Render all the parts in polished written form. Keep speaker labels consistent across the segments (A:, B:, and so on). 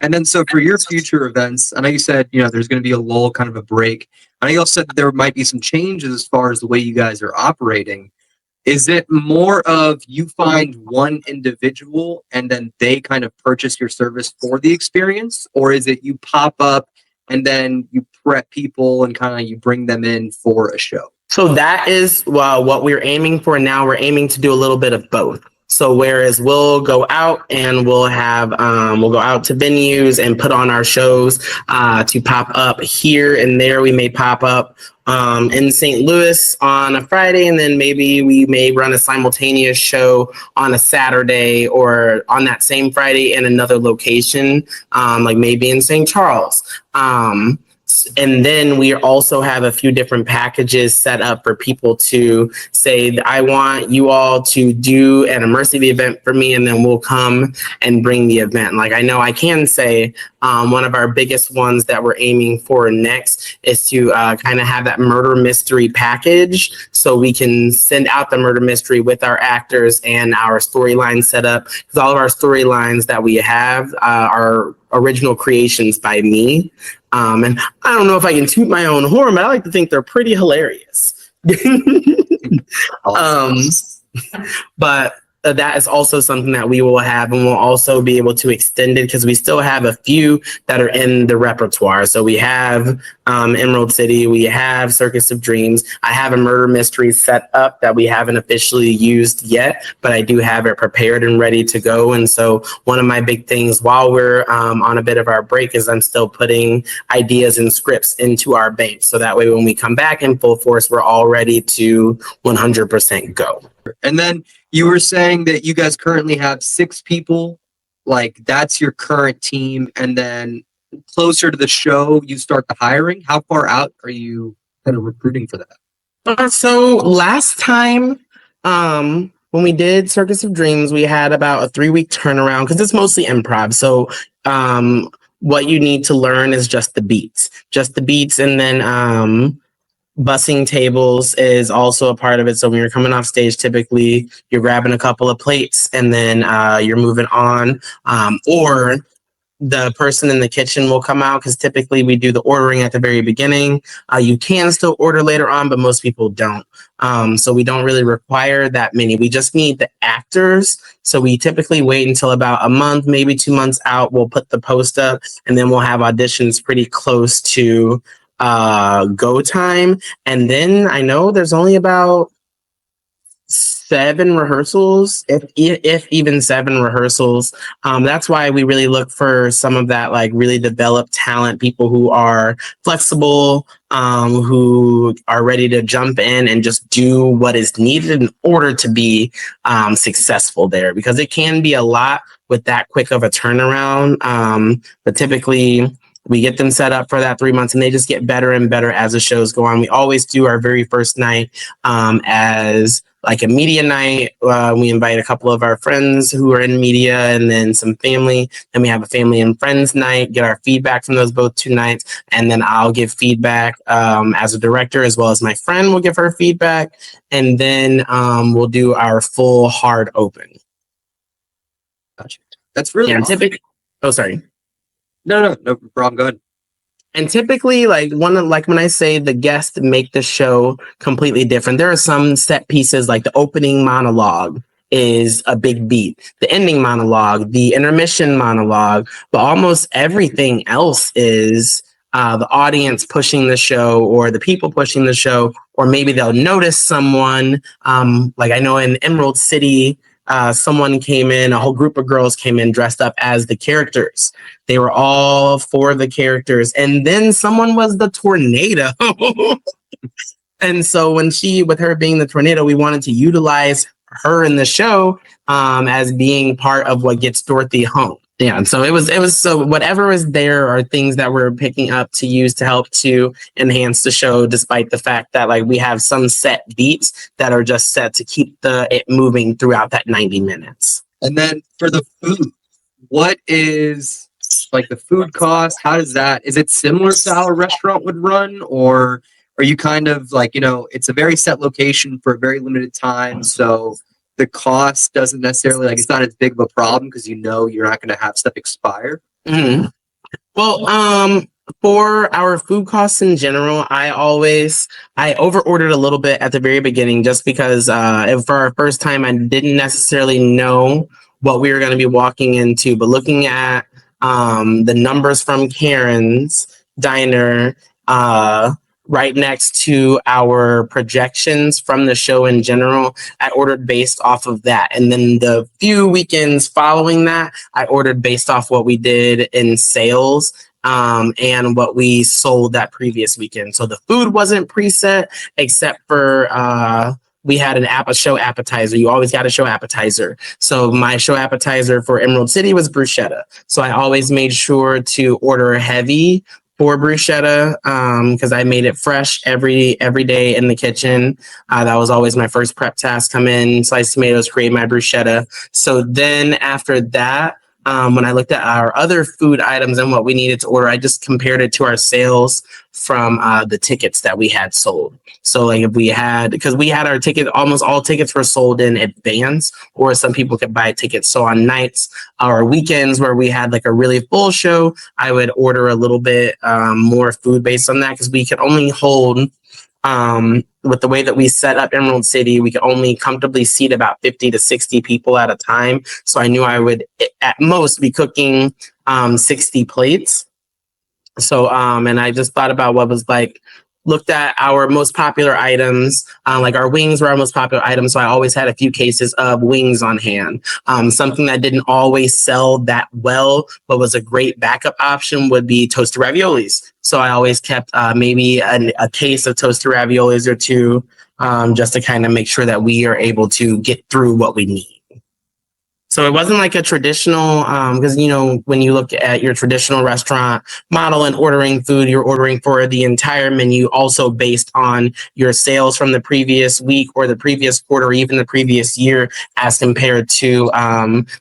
A: And then, so for your future events, I know you said, there's going to be a lull, kind of a break. I know you also said that there might be some changes as far as the way you guys are operating. Is it more of you find one individual and then they kind of purchase your service for the experience? Or is it you pop up and then you prep people and kind of you bring them in for a show?
B: So that is what we're aiming for now. We're aiming to do a little bit of both. So whereas we'll go out and we'll go out to venues and put on our shows to pop up here and there. We may pop up in St. Louis on a Friday, and then maybe we may run a simultaneous show on a Saturday or on that same Friday in another location, like maybe in St. Charles. And then we also have a few different packages set up for people to say, I want you all to do an immersive event for me, and then we'll come and bring the event. Like, I know I can say one of our biggest ones that we're aiming for next is to kind of have that murder mystery package, so we can send out the murder mystery with our actors and our storyline set up, because all of our storylines that we have are original creations by me. And I don't know if I can toot my own horn, but I like to think they're pretty hilarious. But that is also something that we will have, and we'll also be able to extend it because we still have a few that are in the repertoire. So we have Emerald City, we have Circus of Dreams. I have a murder mystery set up that we haven't officially used yet, but I do have it prepared and ready to go. And so one of my big things while we're on a bit of our break is I'm still putting ideas and scripts into our bank. So that way, when we come back in full force, we're all ready to 100% go.
A: And then you were saying that you guys currently have 6 people, like that's your current team. And then closer to the show, you start the hiring. How far out are you kind of recruiting for that?
B: So last time, when we did Circus of Dreams, we had about a 3-week turnaround because it's mostly improv. So what you need to learn is just the beats. And then bussing tables is also a part of it. So when you're coming off stage, typically you're grabbing a couple of plates and then you're moving on, or the person in the kitchen will come out, because typically we do the ordering at the very beginning. You can still order later on, but most people don't. So we don't really require that many. We just need the actors. So we typically wait until about a month, maybe 2 months out. We'll put the post up, and then we'll have auditions pretty close to go time. And then I know there's only about 7 rehearsals, if even 7 rehearsals. That's why we really look for some of that, like, really developed talent, people who are flexible, who are ready to jump in and just do what is needed in order to be successful there, because it can be a lot with that quick of a turnaround. But typically we get them set up for that 3 months, and they just get better and better as the shows go on. We always do our very first night as like a media night. We invite a couple of our friends who are in media, and then some family. Then we have a family and friends night, get our feedback from those both 2 nights. And then I'll give feedback as a director, as well as my friend will give her feedback. And then we'll do our full hard open.
A: Gotcha. That's really awesome.
B: Oh, sorry.
A: No problem. Go ahead.
B: And typically, like when I say the guests make the show completely different, there are some set pieces, like the opening monologue is a big beat, the ending monologue, the intermission monologue, but almost everything else is the audience pushing the show, or the people pushing the show, or maybe they'll notice someone. Like I know in Emerald City, someone came in, a whole group of girls came in dressed up as the characters. They were all 4 of the characters. And then someone was the tornado. And so with her being the tornado, we wanted to utilize her in the show as being part of what gets Dorothy home. Yeah, and so it was so whatever is there are things that we're picking up to use to help to enhance the show, despite the fact that like we have some set beats that are just set to keep it moving throughout that 90 minutes.
A: And then for the food, what is like the food cost? How does that, is it similar to how a restaurant would run, or are you kind of like, it's a very set location for a very limited time, so the cost doesn't necessarily, like, it's not as big of a problem because you're not going to have stuff expire?
B: Mhm. Well, for our food costs in general, I over ordered a little bit at the very beginning just because for our first time I didn't necessarily know what we were going to be walking into. But looking at the numbers from Karen's Diner, uh right next to our projections from the show in general, I ordered based off of that. And then the few weekends following that, I ordered based off what we did in sales and what we sold that previous weekend. So the food wasn't preset except for we had a show appetizer. You always got a show appetizer. So my show appetizer for Emerald City was bruschetta. So I always made sure to order heavy for bruschetta because I made it fresh every day in the kitchen. That was always my first prep task. Come in, slice tomatoes, create my bruschetta. So then after that, when I looked at our other food items and what we needed to order, I just compared it to our sales from the tickets that we had sold. So like because we had our ticket, almost all tickets were sold in advance, or some people could buy tickets. So on nights or weekends where we had like a really full show, I would order a little bit more food based on that because we could only hold with the way that we set up Emerald City, we could only comfortably seat about 50 to 60 people at a time. So I knew I would at most be cooking 60 plates. So and I just thought about what was like, looked at our most popular items, like our wings were our most popular items. So I always had a few cases of wings on hand. Something that didn't always sell that well, but was a great backup option would be toasted raviolis. So I always kept maybe a case of toasted raviolis or two, just to kind of make sure that we are able to get through what we need. So it wasn't like a traditional, because, when you look at your traditional restaurant model and ordering food, you're ordering for the entire menu, also based on your sales from the previous week or the previous quarter, or even the previous year, as compared to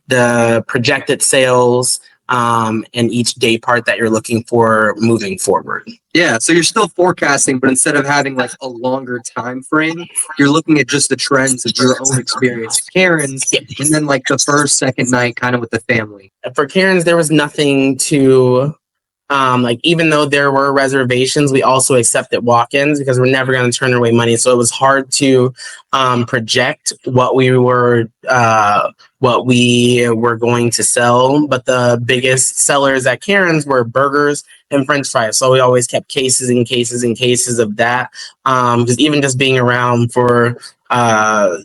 B: the projected sales and each day part that you're looking for moving forward.
A: Yeah, so you're still forecasting, but instead of having like a longer time frame, you're looking at just the trends of your own experience, Karen's, and then like the first, second night, kind of with the family.
B: For Karen's, there was nothing to like, even though there were reservations, we also accepted walk-ins because we're never going to turn away money. So it was hard to project what we were going to sell. But the biggest sellers at Karen's were burgers and French fries. So we always kept cases and cases and cases of that. Because even just being around for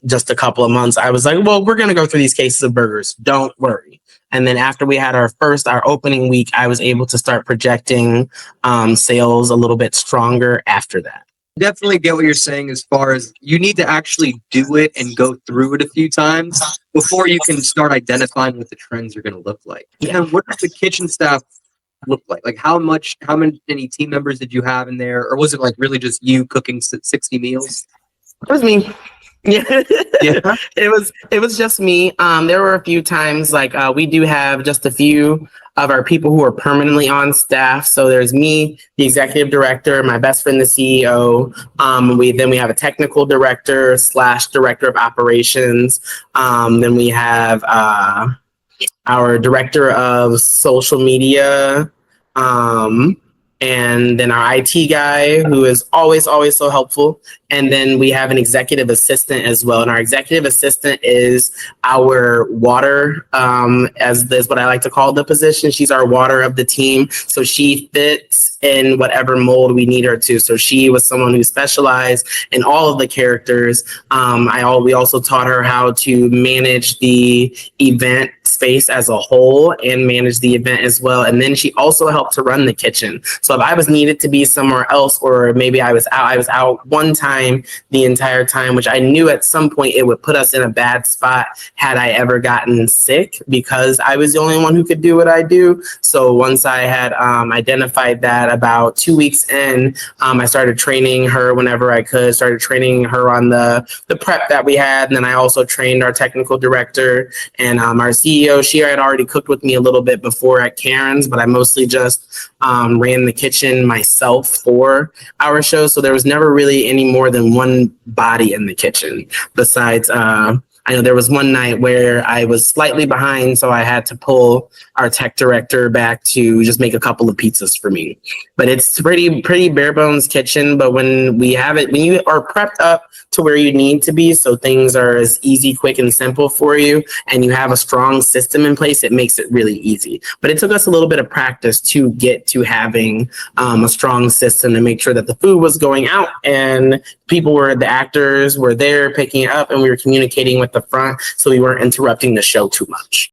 B: just a couple of months, I was like, well, we're going to go through these cases of burgers. Don't worry. And then after we had our opening week, I was able to start projecting sales a little bit stronger after that.
A: Definitely get what you're saying as far as you need to actually do it and go through it a few times before you can start identifying what the trends are going to look like.
B: Yeah.
A: And what does the kitchen staff look like? Like how many team members did you have in there? Or was it like really just you cooking 60 meals?
B: It was me. Yeah.
A: Yeah.
B: It was just me. There were a few times like we do have just a few of our people who are permanently on staff. So there's me, the executive director, my best friend, the CEO. We have a technical director / director of operations. Then we have our director of social media. And then our IT guy, who is always so helpful. And then we have an executive assistant as well. And our executive assistant is our water, as is what I like to call the position. She's our water of the team. So she fits in whatever mold we need her to. So she was someone who specialized in all of the characters. We also taught her how to manage the event space as a whole and manage the event as well. And then she also helped to run the kitchen. So if I was needed to be somewhere else, or maybe I was out one time the entire time, which I knew at some point it would put us in a bad spot had I ever gotten sick, because I was the only one who could do what I do. So once I had identified that, about 2 weeks in, I started training her whenever I could, started training her on the prep that we had. And then I also trained our technical director and our CEO. She had already cooked with me a little bit before at Karen's, but I mostly just ran the kitchen myself for our show. So there was never really any more than one body in the kitchen besides I know there was one night where I was slightly behind, so I had to pull our tech director back to just make a couple of pizzas for me. But it's pretty bare bones kitchen. But when we have it, when you are prepped up to where you need to be, so things are as easy, quick, and simple for you, and you have a strong system in place, it makes it really easy. But it took us a little bit of practice to get to having a strong system to make sure that the food was going out and the actors were there picking it up, and we were communicating with the front so we weren't interrupting the show too much.